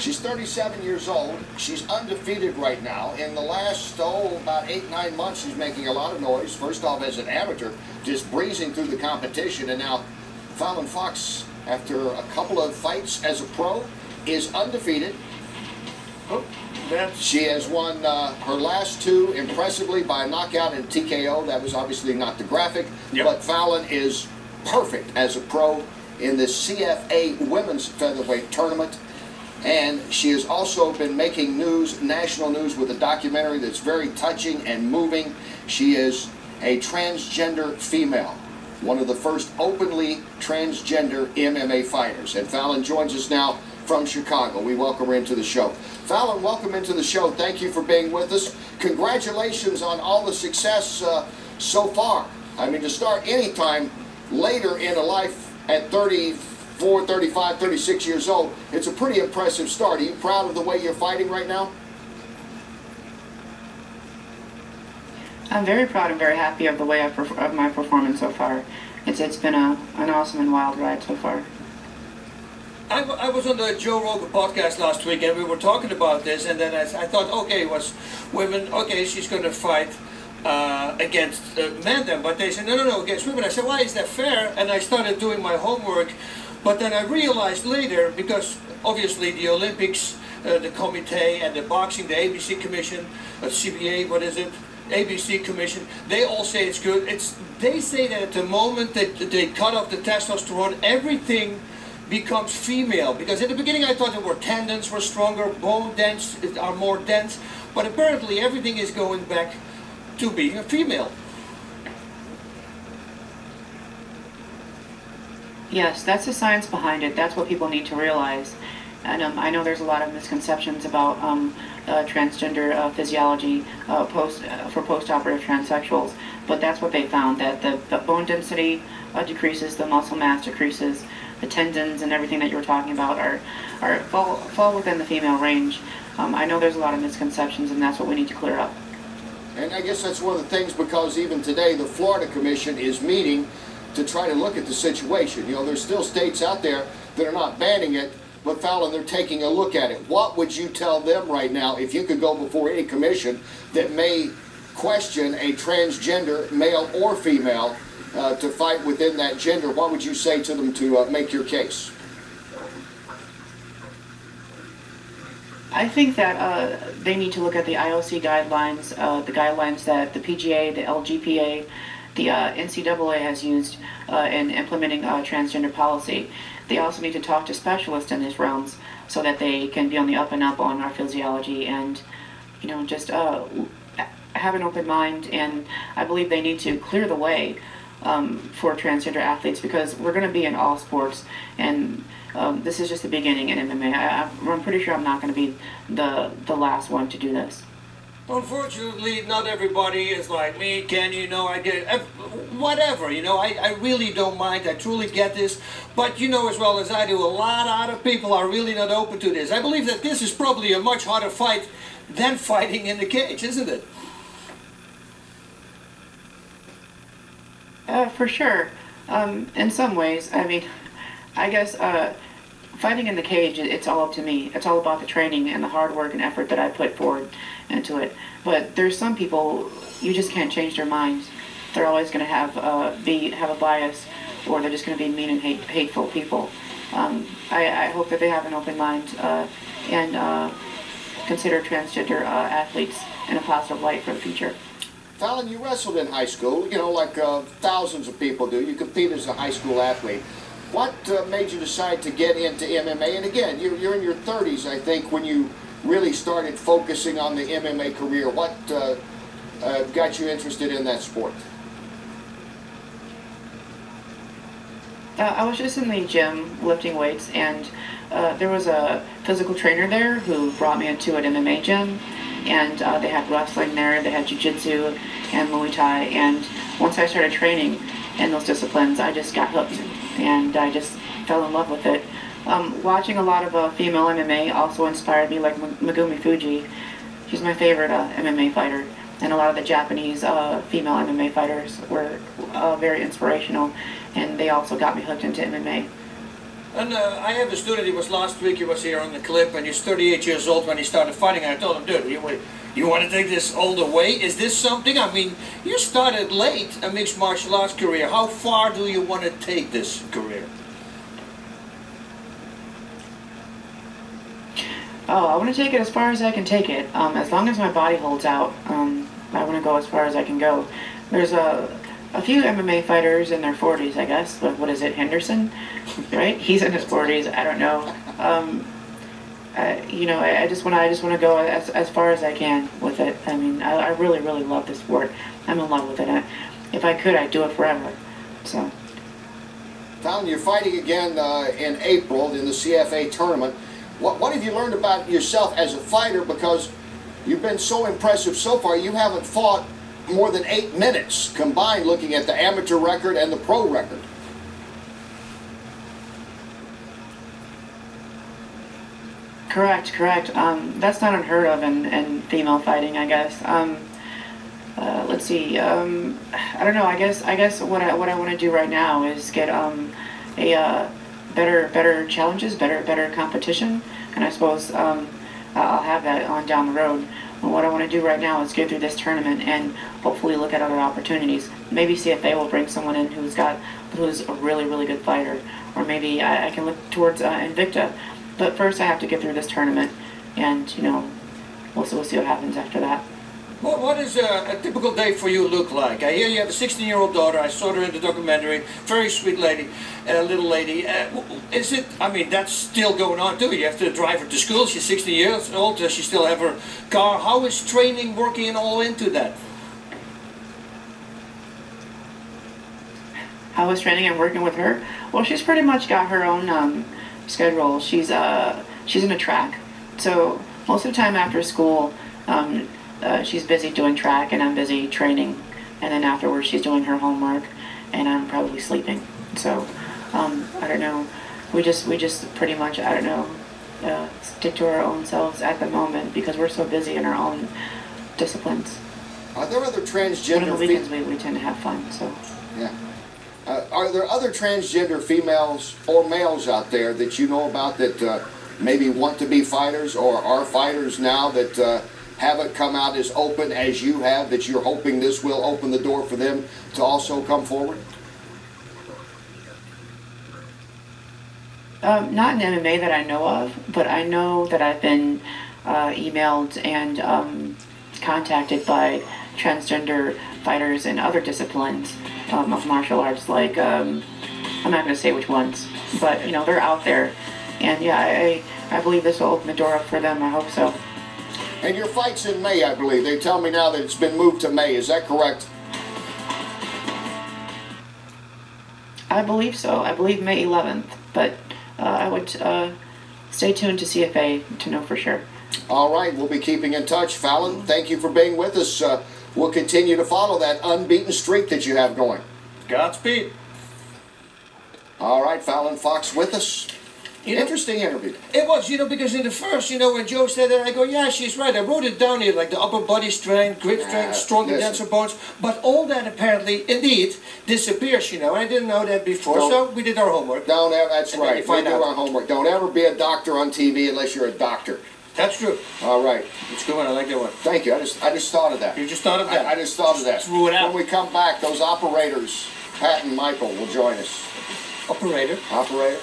She's 37 years old. She's undefeated right now. In the last, about 8-9 months, she's making a lot of noise. First off, as an amateur, just breezing through the competition. And now, Fallon Fox, after a couple of fights as a pro, is undefeated. She has won her last 2 impressively by knockout and TKO. That was obviously not the graphic. Yep. But Fallon is perfect as a pro in the CFA Women's Featherweight Tournament. And she has also been making news, national news, with a documentary that's very touching and moving. She is a transgender female, one of the first openly transgender MMA fighters. And Fallon joins us now from Chicago. We welcome her into the show. Fallon, welcome into the show. Thank you for being with us. Congratulations on all the success so far. I mean, to start any time later in a life at 34, 35, 36 years old, it's a pretty impressive start. Are you proud of the way you're fighting right now? I'm very proud and very happy of the way of my performance so far. It's been an awesome and wild ride so far. I was on the Joe Rogan podcast last week, and we were talking about this, and then I thought, okay, it was women, okay, she's going to fight against men then, but they said, no, against women. I said, why is that fair? And I started doing my homework, but then I realized later, because obviously the Olympics, the committee, and the boxing, the ABC Commission, CBA, what is it? ABC Commission, they all say it's good. They say that at the moment that they cut off the testosterone, everything becomes female, because in the beginning I thought there were tendons were stronger, bone dense are more dense, but apparently everything is going back to being a female. Yes, that's the science behind it. That's what people need to realize. And I know there's a lot of misconceptions about transgender physiology for post-operative transsexuals, but that's what they found, that the bone density decreases, the muscle mass decreases, the tendons and everything that you were talking about fall within the female range. I know there's a lot of misconceptions, and that's what we need to clear up. And I guess that's one of the things, because even today the Florida Commission is meeting to try to look at the situation. You know, there's still states out there that are not banning it, but Fallon, they're taking a look at it. What would you tell them right now, if you could go before any commission that may question a transgender, male or female, to fight within that gender? What would you say to them to make your case? I think that they need to look at the IOC guidelines, the guidelines that the PGA, the LGPA, the NCAA has used in implementing transgender policy. They also need to talk to specialists in these realms so that they can be on the up and up on our physiology, and just have an open mind. And I believe they need to clear the way for transgender athletes, because we're going to be in all sports, and this is just the beginning in MMA. I'm pretty sure I'm not going to be the last one to do this. Unfortunately, not everybody is like me, Ken, I get whatever, I really don't mind, I truly get this, but as well as I do, a lot of people are really not open to this. I believe that this is probably a much harder fight than fighting in the cage, isn't it? For sure. In some ways, I mean, I guess fighting in the cage, it's all up to me. It's all about the training and the hard work and effort that I put forward into it. But there's some people, you just can't change their minds. They're always going to have a bias, or they're just going to be mean and hateful people. I hope that they have an open mind and consider transgender athletes in a positive light for the future. Fallon, you wrestled in high school, like thousands of people do. You compete as a high school athlete. What made you decide to get into MMA? And again, you're in your 30s, I think, when you really started focusing on the MMA career. What got you interested in that sport? I was just in the gym lifting weights, and there was a physical trainer there who brought me into an MMA gym, and they had wrestling there, they had jiu-jitsu and Muay Thai, and once I started training in those disciplines, I just got hooked, and I just fell in love with it. Watching a lot of female MMA also inspired me, like Megumi Fuji. She's my favorite MMA fighter, and a lot of the Japanese female MMA fighters were very inspirational, and they also got me hooked into MMA. And I have a student, he was last week, he was here on the clip, and he's 38 years old when he started fighting. I told him, dude, you want to take this all the way? Is this something? I mean, you started late a mixed martial arts career. How far do you want to take this career? Oh, I want to take it as far as I can take it. As long as my body holds out, I want to go as far as I can go. There's a few MMA fighters in their 40s, I guess. What is it, Henderson? Right? He's in his 40s. I don't know. You know, I just want to go as far as I can with it. I mean, I really, really love this sport. I'm in love with it. If I could, I'd do it forever. So. Fallon, you're fighting again in April in the CFA tournament. What have you learned about yourself as a fighter? Because you've been so impressive so far. You haven't fought more than 8 minutes combined, looking at the amateur record and the pro record. Correct. That's not unheard of in female fighting, I guess. Let's see. I don't know. I guess what I want to do right now is get better challenges, better competition, and I suppose I'll have that on down the road. And what I want to do right now is get through this tournament and hopefully look at other opportunities. Maybe CFA will bring someone in who's a really, really good fighter, or maybe I can look towards Invicta. But first, I have to get through this tournament, and you know, we'll see what happens after that. What does a typical day for you look like? I hear you have a 16-year-old daughter. I saw her in the documentary. Very sweet lady, little lady. Is it? I mean, that's still going on too. You have to drive her to school. She's 16 years old. Does she still have her car? How is training working all into that? How is training and working with her? Well, she's pretty much got her own schedule. She's in a track, so most of the time after school. She's busy doing track and I'm busy training, and then afterwards she's doing her homework and I'm probably sleeping. So I don't know, we just pretty much, I don't know, stick to our own selves at the moment because we're so busy in our own disciplines. Are there other transgender But on the weekends we tend to have fun, so. Yeah. Are there other transgender females or males out there that you know about that maybe want to be fighters or are fighters now that haven't come out as open as you have, that you're hoping this will open the door for them to also come forward? Not in MMA that I know of, but I know that I've been emailed and contacted by transgender fighters in other disciplines of martial arts, like, I'm not going to say which ones, but, you know, they're out there. And yeah, I believe this will open the door up for them. I hope so. And your fight's in May, I believe. They tell me now that it's been moved to May. Is that correct? I believe so. I believe May 11th. But I would stay tuned to CFA to know for sure. All right. We'll be keeping in touch. Fallon, thank you for being with us. We'll continue to follow that unbeaten streak that you have going. Godspeed. All right. Fallon Fox with us. You know, interesting interview. It was, you know, because in the first, you know, when Joe said that, I go, yeah, she's right. I wrote it down here, like the upper body strength, grip strength, stronger, denser bones. But all that apparently, indeed, disappears, you know. I didn't know that before, so we did our homework. Don't ever, that's right. We do out. our homework. Don't ever be a doctor on TV unless you're a doctor. That's true. All right. It's a good one. I like that one. Thank you. I just thought of that. You just thought of that? I just thought of that. Threw it out. When we come back, those operators, Pat and Michael, will join us. Operator. Operator.